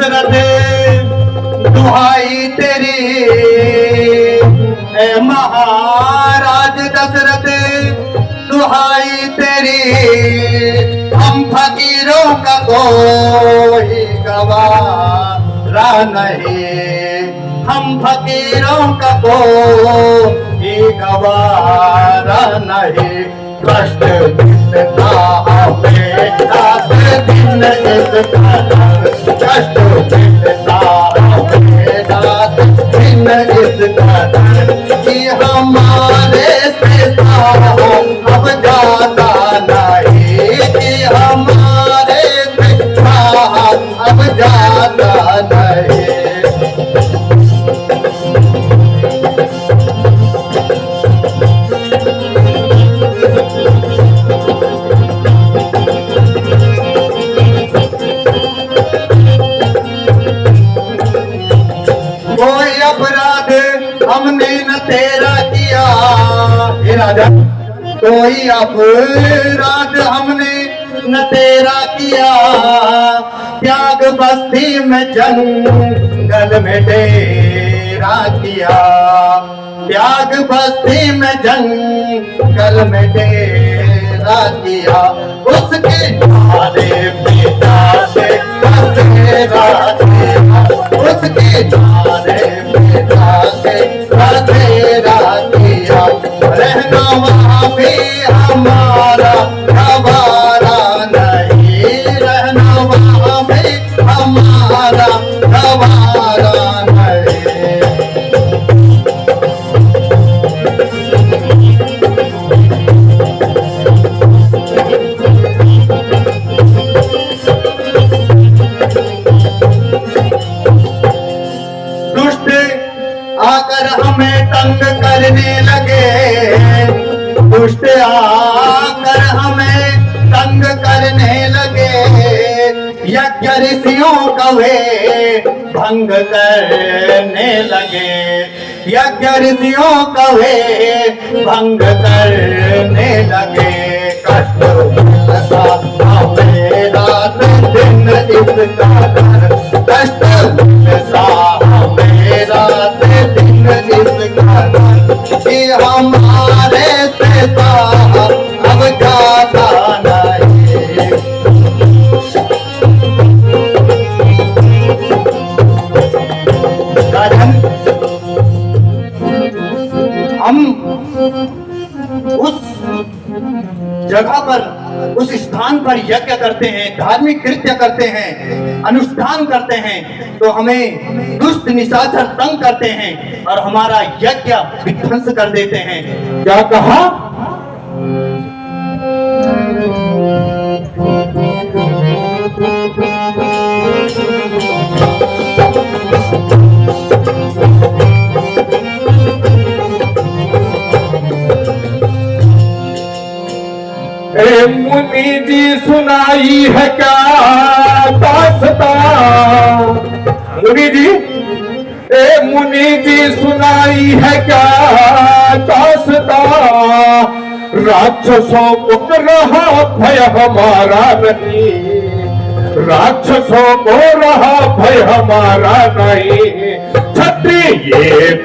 दशरथ दुहाई तेरी, ए महाराज दशरथ दुहाई तेरी, हम फकीरों का कोई गवारा नहीं, हम फकीरों का कोई गवारा नहीं। कष्ट मिलता हमें रात दिन इसका डर, कष्ट मिलता हमें रात दिन इसका डर, कि हमारे से अब जाता नहीं, कि हमारे से अब जाता नहीं। कोई अपराध हमने न तेरा किया, हे राजा, कोई अपराध हमने न तेरा किया, त्याग बस्ती में जंगल में डेरा किया, त्याग बस्ती में जंगल में डेरा किया, उसके नारे पिता से तेरा किया, उसके नारे पिता से तेरा किया, रहना वहाँ भी हमारा गवारा नहीं, रहना वहाँ भी हमारा गवारा नहीं। दुष्ट आकर हमें तंग करने लगे, दुष्ट आकर हमें तंग करने लगे, यज्ञ ऋषियों का वे भंग करने लगे, यज्ञ ऋषियों का वे भंग करने लगे। कष्ट मिलता हमें रात दिन इसका डर, कष्ट मिलता हमें रात दिन इसका डर, कि हमारे से अब जाता नहीं। राजन, हम उस जगह पर, उस स्थान पर यज्ञ करते हैं, धार्मिक कृत्य करते हैं, अनुष्ठान करते हैं, तो हमें दुष्ट निशाचर तंग करते हैं और हमारा यज्ञ विध्वंस कर देते हैं। क्या कहा? मुनि जी सुनाई है क्या दास्तां, मुनि जी, मुनि जी सुनाई है क्या दास्तां, राक्षसों को रहा भय हमारा नहीं, राक्षसों को रहा भय हमारा नहीं, क्षत्रिय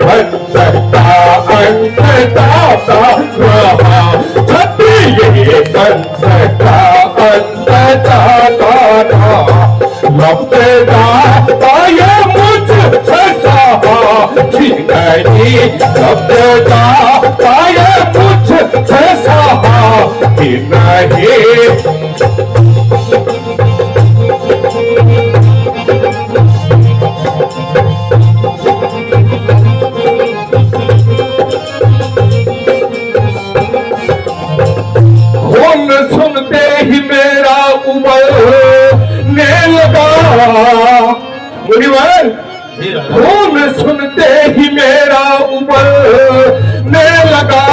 बंधता अंतदाता रहा, क्षत्रिय बंधता अंतदाता रहा, लपटा पाया मुझ सहा नहीं, लपटा पाया मुझ सहा नहीं। सुनते ही मेरा उबलने लगा, मुनिवर, खून सुनते ही मेरा उबलने लगा,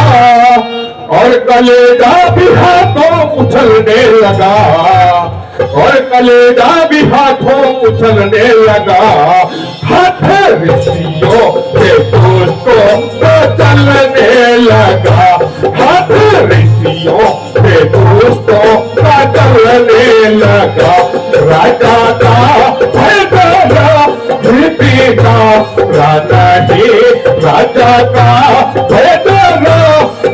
और कलेजा भी हाथों उछलने लगा, और कलेजा भी हाथों उछलने लगा, हाथ ऋषियों के दोस्तों को चलने लगा, हाथ ऋषियों के दोस्तों का चलने लगा, राजा का भय प्राण ही राजा का भेदना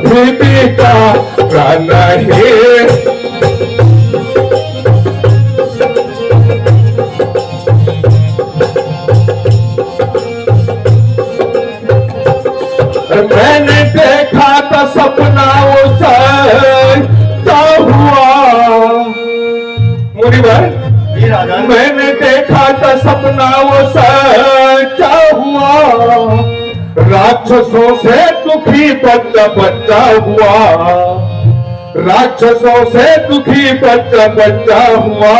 भीति का प्राण ही मैंने देखा था सपना वो सच्चा हुआ मुनिवर जी राजन, मैंने देखा था सपना वो सच्चा हुआ राक्षसों से दुखी बच्चा बच्चा हुआ राक्षसों से दुखी बच्चा बच्चा हुआ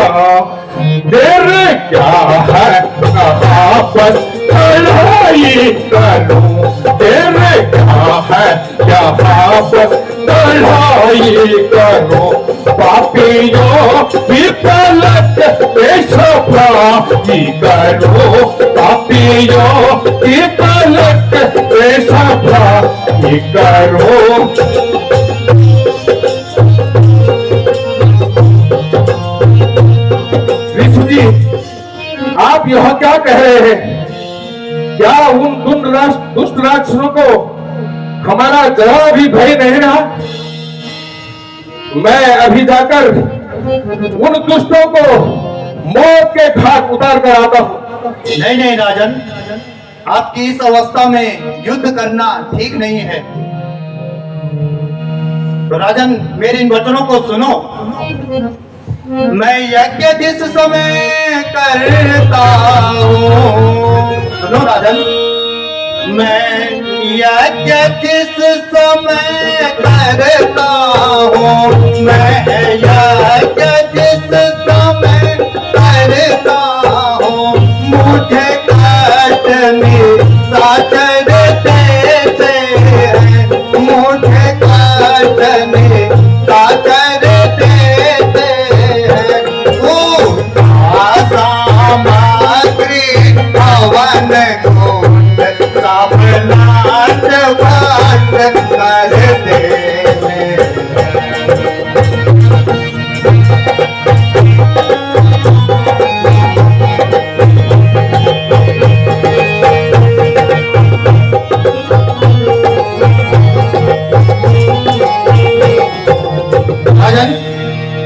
तेरे क्या है कहाँ पर लड़ाई करूं तेरे क्या है यहाँ पर लड़ाई करूं पापियों की पलट पेशवाई करो पापियों की पलट पेशवाई करो जी आप यह क्या कह रहे हैं क्या उन दुष्ट राक्षसों को हमारा जरा भी भय नहीं रहा मैं अभी जाकर उन दुष्टों को मौत के घाट उतार कर आता हूं नहीं नहीं राजन, आपकी इस अवस्था में युद्ध करना ठीक नहीं है। तो राजन मेरे इन वचनों को सुनो। मैं यज्ञ जिस समय करता हूँ, सुनो राजन, मैं यज्ञ जिस समय करता हूँ, मैं यज्ञ जिस समय करता हूँ, मुझे काटने साचर देते हैं, मुझे काटने साचर देते हैं। वो सामग्री हवन कुंड सब नाच बात करते हैं।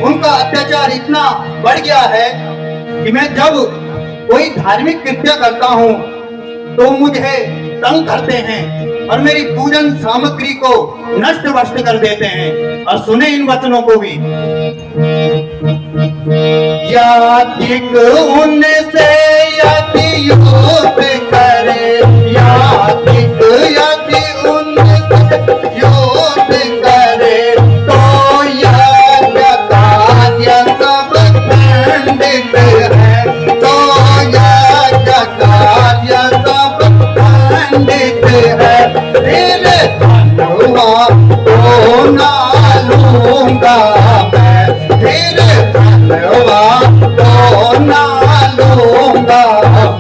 उनका अत्याचार इतना बढ़ गया है कि मैं जब कोई धार्मिक कृत्य करता हूँ तो मुझे तंग करते हैं और मेरी पूजन सामग्री को नष्ट भ्रष्ट कर देते हैं। और सुने इन वचनों को भी, यादिक उनसे यदि योग करे, यादिक यदि उनसे योग करे तो यज्ञ कार्य सब खंडित है, तो यज्ञ कार्य सब खंडित है। तेरे धनुआ तो ना लूंगा मैं, तेरे धनुआ तो ना लूंगा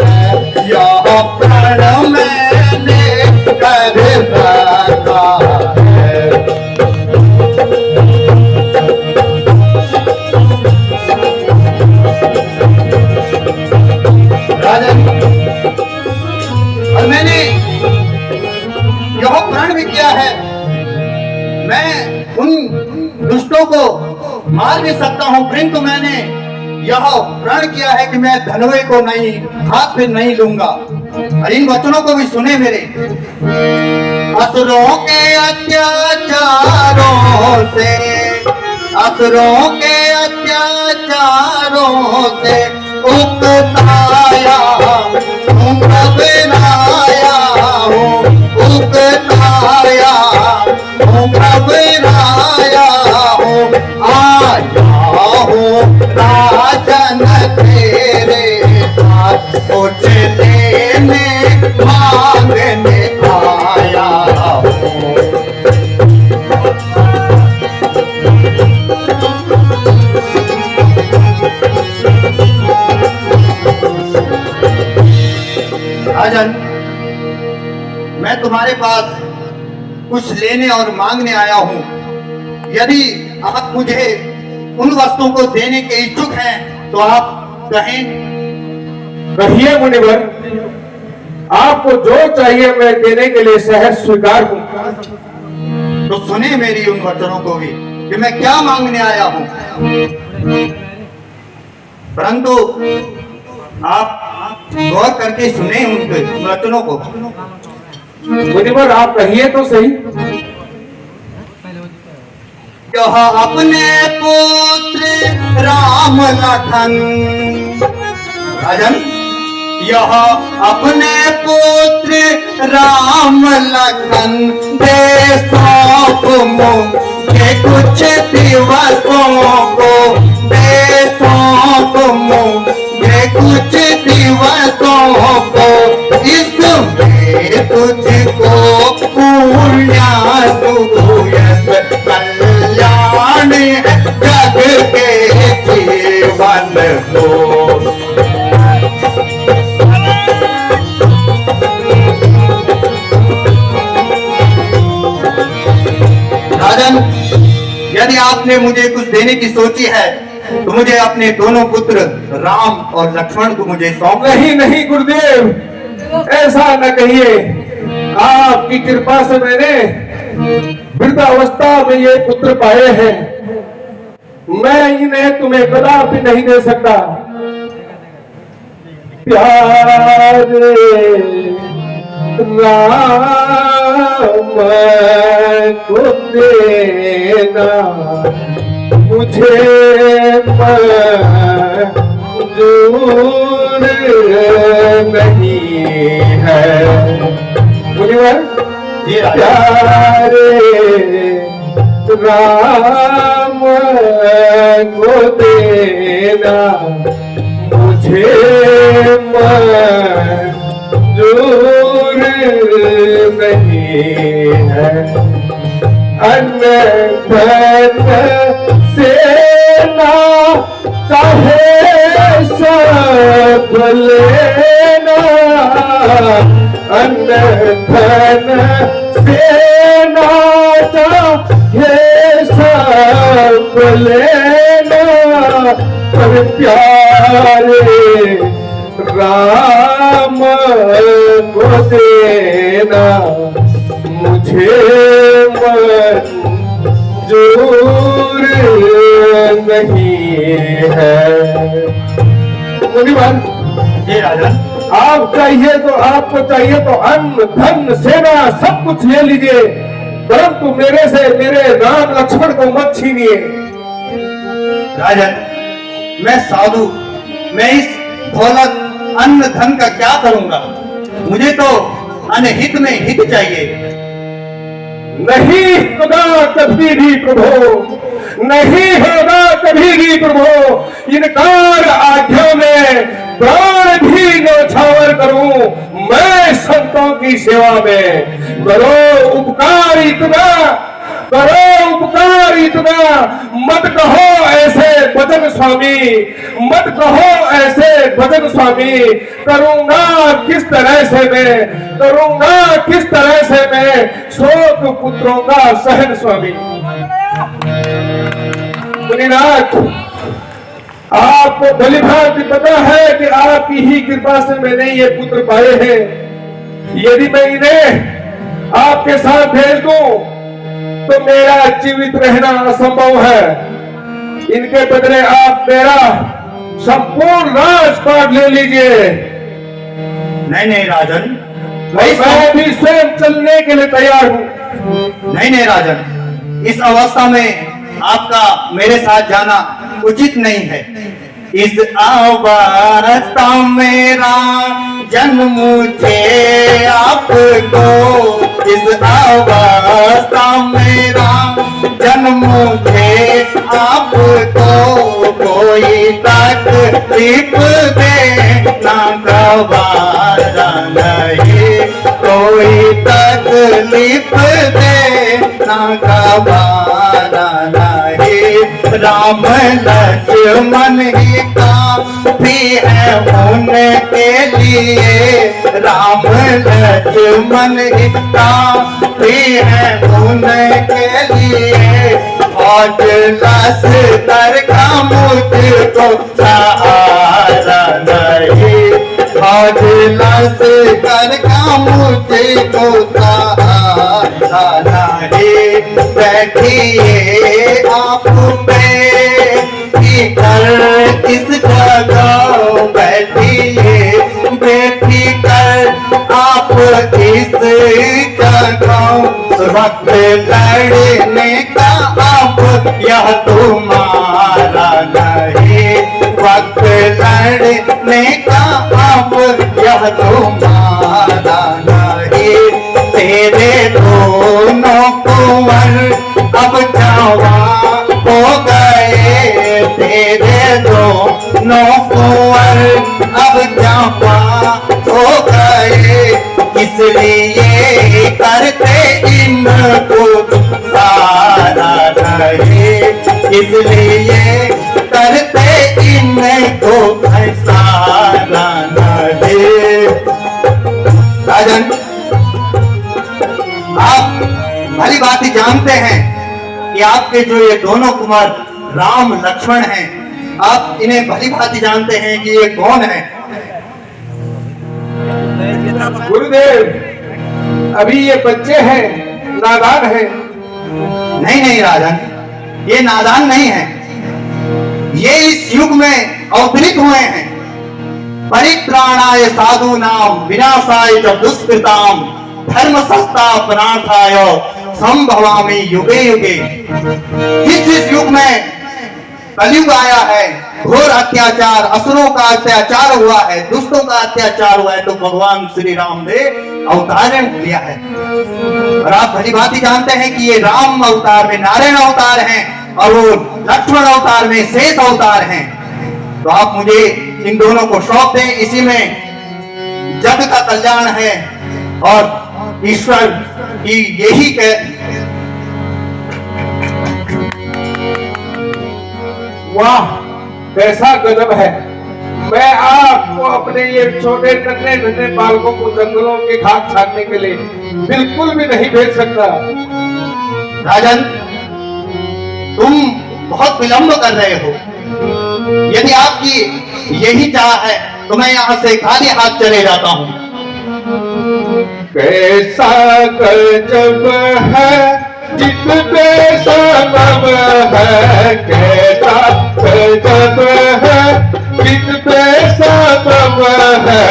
मैं, यह प्रण मैंने कर रखा है। राजन, और मैंने यह प्रण भी किया है, मैं उन दुष्टों को मार भी सकता हूं, परंतु मैंने यह प्रण किया है कि मैं धनुए को नहीं, हाथ में नहीं लूंगा। और इन वचनों को भी सुने मेरे। असुरों के अत्याचारों से, असुरों के अत्याचारों से उकताया हूँ, घबराया हूँ, उकताया हूँ, घबराया हूँ, आया हूँ राजन तेरे पास, कुछ देने मांगने आया हूँ। राजन, मैं तुम्हारे पास कुछ लेने और मांगने आया हूं। यदि आप मुझे उन वस्तुओं को देने के इच्छुक हैं तो आप कहें। कहिए मुनिवर, आपको जो चाहिए मैं देने के लिए सहज स्वीकार हूं। तो सुने मेरी उन वचनों को भी कि मैं क्या मांगने आया हूं। परंतु आप गौर करके सुने उनके वचनों को। मुनिवर आप कहिए तो सही। यह अपने पुत्र राम लखन, राजन, यह अपने पुत्र राम लखन दे सौंप मुझे कुछ दिवसों को, दे सौंप मुझे कुछ दिवसों को, इसमें तुझको पुण्य सुयस कल्याण जग के जीवन को। राजन, यदि आपने मुझे कुछ देने की सोची है तो मुझे अपने दोनों पुत्र राम और लक्ष्मण को मुझे सौंप। नहीं नहीं गुरुदेव, ऐसा न कहिए। आपकी कृपा से मैंने वृद्धावस्था में ये पुत्र पाए हैं, मैं इन्हें तुम्हें कदापि नहीं दे सकता। प्यारे राम को देना मुझे मंजूर नहीं है। मुनिवर, प्यारे राम को देना मुझे मंजूर नहीं है। अन्न धन सेना चाहे सब लेना, अन्न धन सेना चाहे सब लेना, पर प्यारे राम को देना मुझे मंजूर नहीं है। मुनिवर, ये राजन, आप चाहिए तो आपको चाहिए तो अन्न धन सेना सब कुछ ले लीजिए, परंतु मेरे से मेरे राम लक्ष्मण को मत छीनिए। राजन, मैं साधु, मैं इस दौलत अन्न धन का क्या करूंगा? मुझे तो अनहित में हित चाहिए। नहीं होगा कभी भी प्रभु, नहीं होगा कभी भी प्रभु। इनकार आज्ञा में प्राण भी न्यौछावर करूं मैं संतों की सेवा में। करो उपकार इतना, करो उपकार इतना, मत कहो ऐसे भजन स्वामी, मत कहो ऐसे भजन स्वामी। करूंगा किस तरह से मैं, करूंगा किस तरह से मैं शोक पुत्रों का सहन स्वामी। मुनिनाथ, आपको भली भांति पता है कि आपकी ही कृपा से मैंने ये पुत्र पाए हैं। यदि मैं इन्हें आपके साथ भेज दूं तो मेरा जीवित रहना असंभव है। इनके बदले आप मेरा संपूर्ण राजपाट ले लीजिए। नहीं नहीं राजन, मैं भी स्वयं चलने के लिए तैयार हूं। नहीं नहीं राजन, इस अवस्था में आपका मेरे साथ जाना उचित नहीं है। इस अवस्था मेरा जन्म मुझे आपको, इस अवस्था मेरा जन्म मुझे आपको, कोई तकलीफ देना गवारा नहीं, कोई तकलीफ देना गवारा नहीं। राम लक्ष्मण ही काफी है उनके लिए, राम लक्ष्मण ही काफी है उनके लिए। फौज लश्कर का मुझको सहारा नहीं, आज लस कर का मुझे को सहारा नहीं, बैठिए आप बैठी कर इस जगह, बैठिए बैठी कर आप इस जगह, वक्त लड़ने का अब यह तुम्हारा नहीं, वक्त लड़ने का अब यह तुम्हारा नहीं, तेरे दोनों कुंवर अब जवान हो गए, तेरे दोनों कुंवर अब जवान हो गए, इसलिए करते इनको सारा नहीं, इसलिए करते इनको सारा नहीं। राजन, आप भली बात ही जानते हैं कि आपके जो ये दोनों कुमार राम लक्ष्मण हैं, आप इन्हें भली बात ही जानते हैं कि ये कौन है। गुरुदेव, अभी ये बच्चे हैं, नादान हैं। नहीं नहीं राजन, ये नादान नहीं है, ये इस युग में अवतरित हुए हैं। परित्राणाय साधु नाम विनाशाय च दुष्कृताम धर्म संस्थापनार्थाय संभवामि युगे युगे। जिस युग में कलयुग आया है, घोर अत्याचार, असुरों का अत्याचार हुआ है, दुष्टों का अत्याचार हुआ है, तो भगवान श्री राम ने अवतारण लिया है। और आप भली बात ही जानते हैं कि ये राम अवतार में नारायण अवतार हैं और वो लक्ष्मण अवतार में शेष अवतार हैं। तो आप मुझे इन दोनों को सौंप दें, इसी में जग का कल्याण है और ईश्वर की यही वाह, कैसा गजब है। मैं आपको अपने ये छोटे नन्हे नन्हे बालकों को जंगलों के घाट छाटने के लिए बिल्कुल भी नहीं भेज सकता। राजन, तुम बहुत विलंब कर रहे हो। यदि आपकी यही चाह है तो मैं यहाँ से खाली हाथ चले जाता हूँ। कैसा गजब है जिस पे सबब है, कैसा गजब है जिस पे सबब है,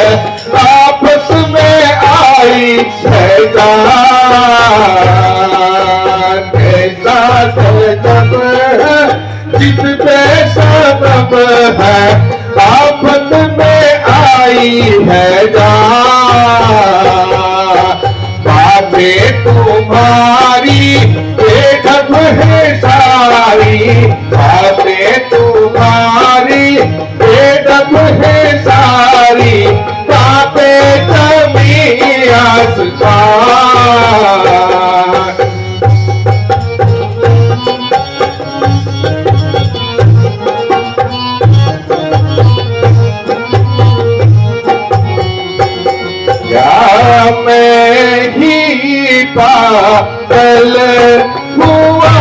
आपस में आई है जान। कैसा गजब है जिस पे सबब है, आपस में आई है जान। बातें तुम्हारी बेढब है सारी, बातें तुम्हारी बेढब है सारी, बातें कभी आसमान। मैं ही पागल हुआ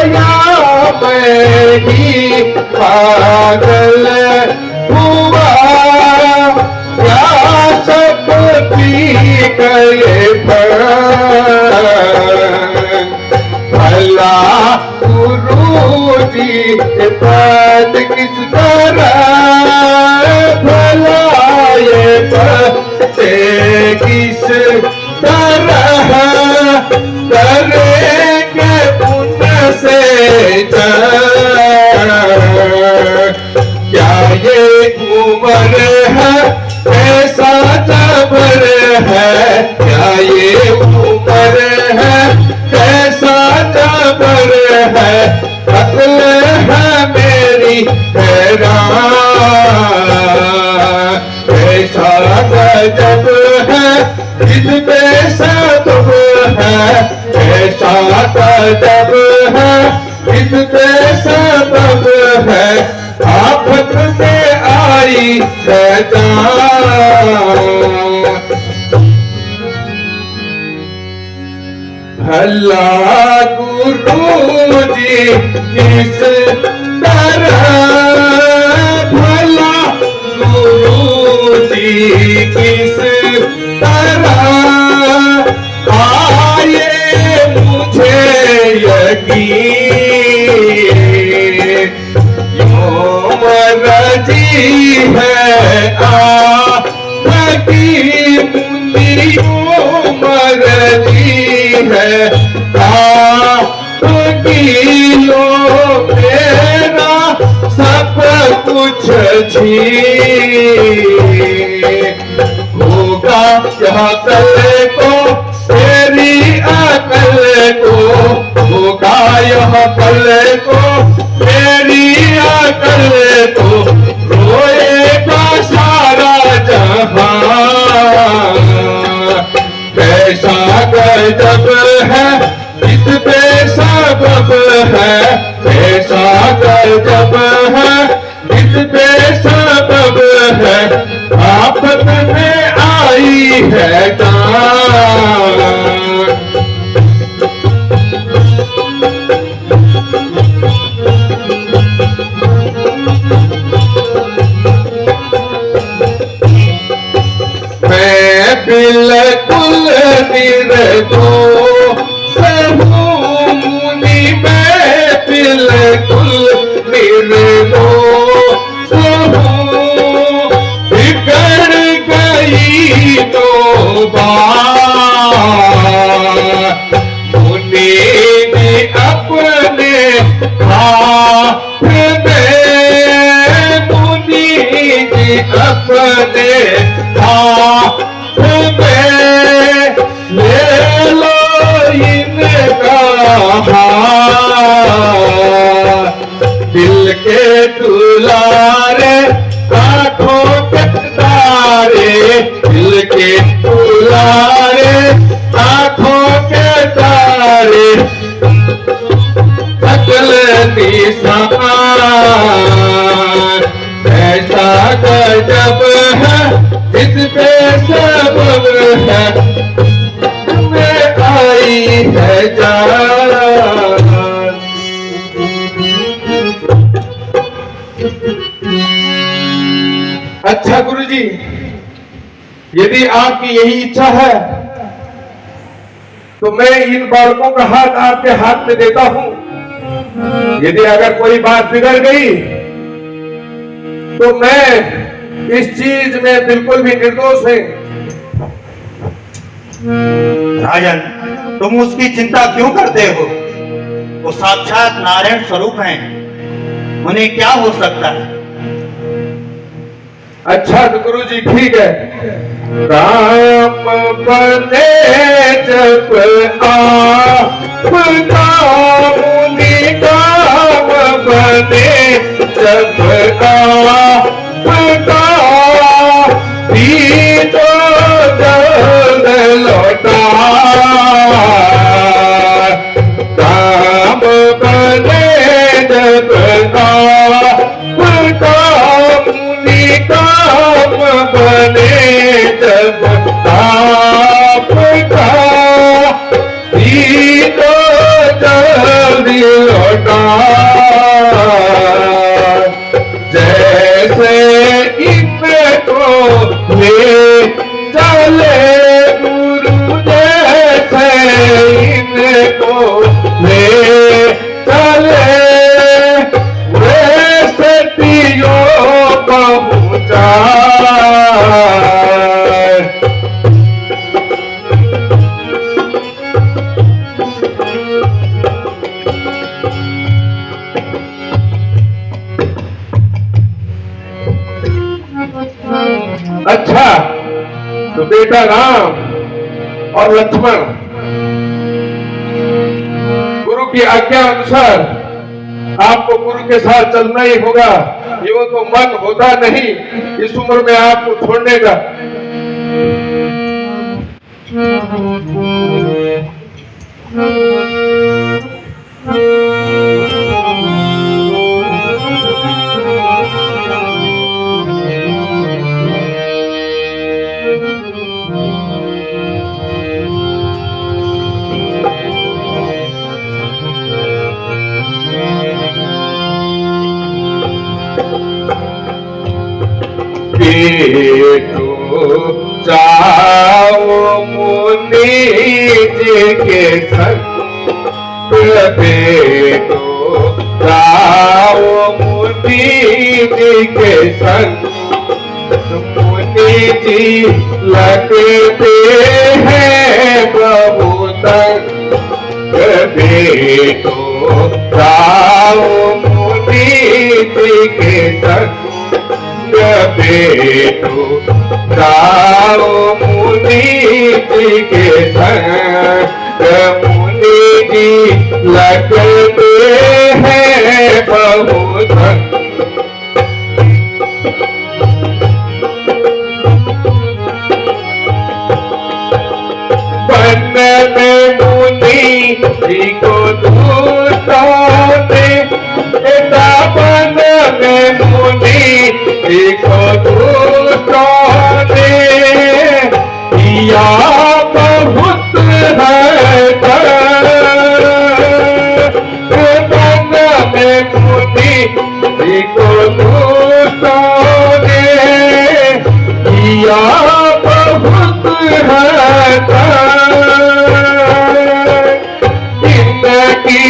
या मैं ही पागल हुआ, या सब पी गए भला गुरुजी पद किस तरह, भला ये बच्चे किस तरह करेंगे उनसे क्या ये उम्र है, ऐसा जबर है, क्या ये उम्र है, ऐसा जबर है, अक्ल है मेरी हैरान। ऐसा गजब है जिसमें सबब है, ऐसा गजब है जिसमें सबब है, आफत में आई है जान। भला गुरुजी किस तरह, भला गुरुजी की यो मर्जी है आपकी मुनि यो मर्जी है आपकी लो मेरा सब कुछ होगा यह कल को तेरी अकल को होगा यह कल को तेरी अकल को रोएगा सारा जहां कैसा गजब है इस बेसबब है कैसा गजब है इस बेसबब है आफत में आई है जान मैं बिल्कुल निर्दोष हूँ मुनि मैं बिल्कुल निर्दोष हूँ बिगड़ गई तो मुनि ने अपने हाथ में मुनि ने अपने हाथ में ले लो इनका दिल के दुलारे आंखों के तारे दिल के दुलारे आंखों के तारे सकल निशान ऐसा गजब है इस बेसबब है में आई है जान अच्छा गुरुजी यदि आपकी यही इच्छा है तो मैं इन बालकों का हाथ आपके हाथ में देता हूं यदि अगर कोई बात बिगड़ गई तो मैं इस चीज में बिल्कुल भी निर्दोष है राजन तुम उसकी चिंता क्यों करते हो वो साक्षात नारायण स्वरूप हैं उन्हें क्या हो सकता है अच्छा तो गुरु जी ठीक है राम बने जब आपका मुनि काम बने जब आपका दीदो जल लौटा राम बने जब आपका मुनि काम बने जब आपका दीदो जल्दी लौटा जैसे इनको ले चले गुरु जैसे इनको ले चले वैसे तियो पहुंचा अच्छा तो बेटा राम और लक्ष्मण गुरु की आज्ञा अनुसार आपको गुरु के साथ चलना ही होगा ये तो मन होता नहीं इस उम्र में आपको छोड़ने का जाओ मुनि जी के संग बेटो जाओ मुनि जी के संग मुनि जी लगते हैं प्रभु तंग बेटो जाओ मुनि जी के संग बेटो जाओ मुनि जी के संग मुनि जी लगते हैं बहुत वन में मुनि जी को दूतों ने वन में मुनि जी को दूतों ने किया बहुत है वन में मुनि जी को दूतों ने किया बहुत है इनकी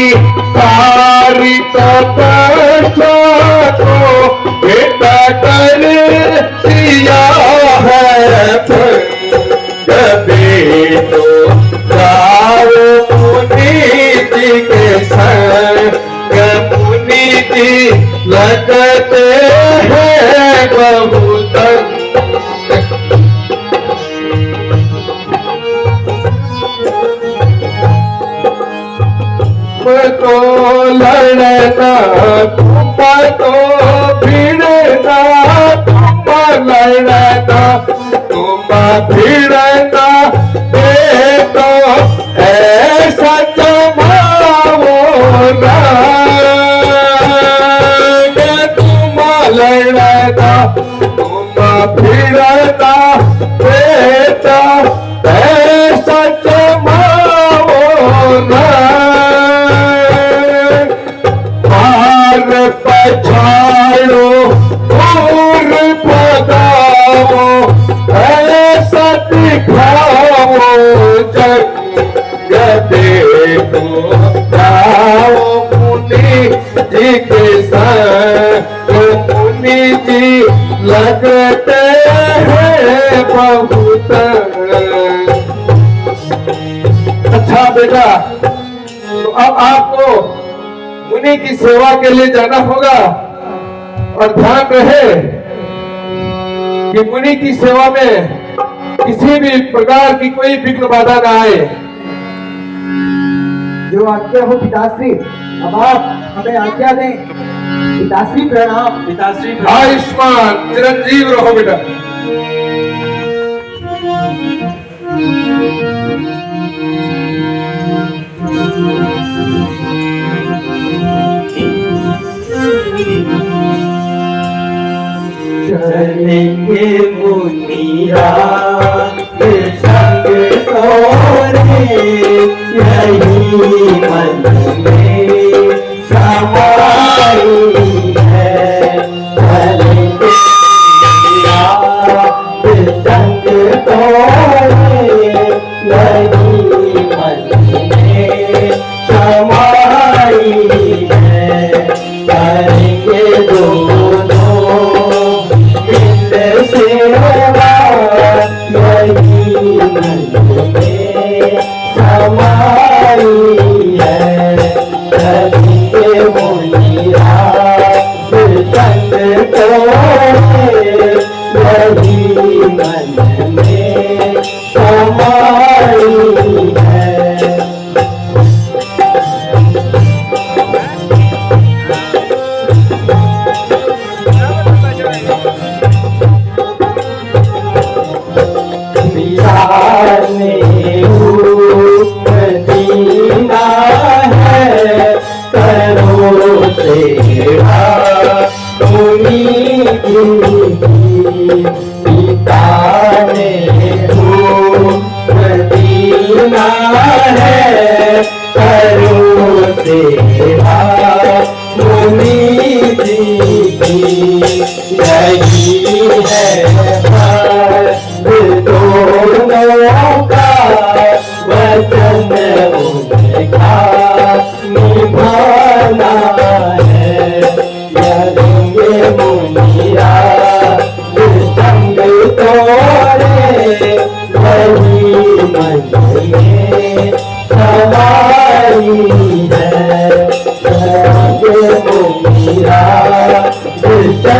सारी तपस्या को बेटा कर दिया है बेटो जाओ मुनि जी के संग मुनि जी लगते हैं बहुत तो लड़ना तुम तो भिड़ना तुम लड़ना तुम भिड़ना तो ऐसा जमाओ ना तुम लड़ना तुम भिड़ना बेटा ऐसा जमाओ ना पछाड़ो और पदाओ ऐसा दिखाओ जग देखो जाओ मुनि जी के संग मुनि जी लगते हैं बहुत अच्छा बेटा। तो अब आपको मुनि की सेवा के लिए जाना होगा और ध्यान रहे कि मुनि की सेवा में किसी भी प्रकार की कोई विघ्न बाधा ना आए। जो आज्ञा हो पिताश्री, अब आप हमें आज्ञा दें। पिताश्री प्रणाम। पिताश्री आयुष्मान चिरंजीव रहो बेटा। चलेंगे मुनिया संग तोरे यही मन में समाई है। चलेंगे मुनिया संग तोरे यही मन में समाई है। करेंगे दोनों सेवा यही मन में समाई है। करेंगे मुनिया संग तोरे यही मन में समाई है। दीना है करो सेवा मुनि की पिता ने दीना है करो सेवा मुनि की यही है दोनों का वचन उनका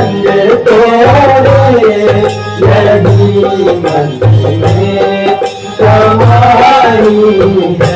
संग तोरे यही मन में समाई है।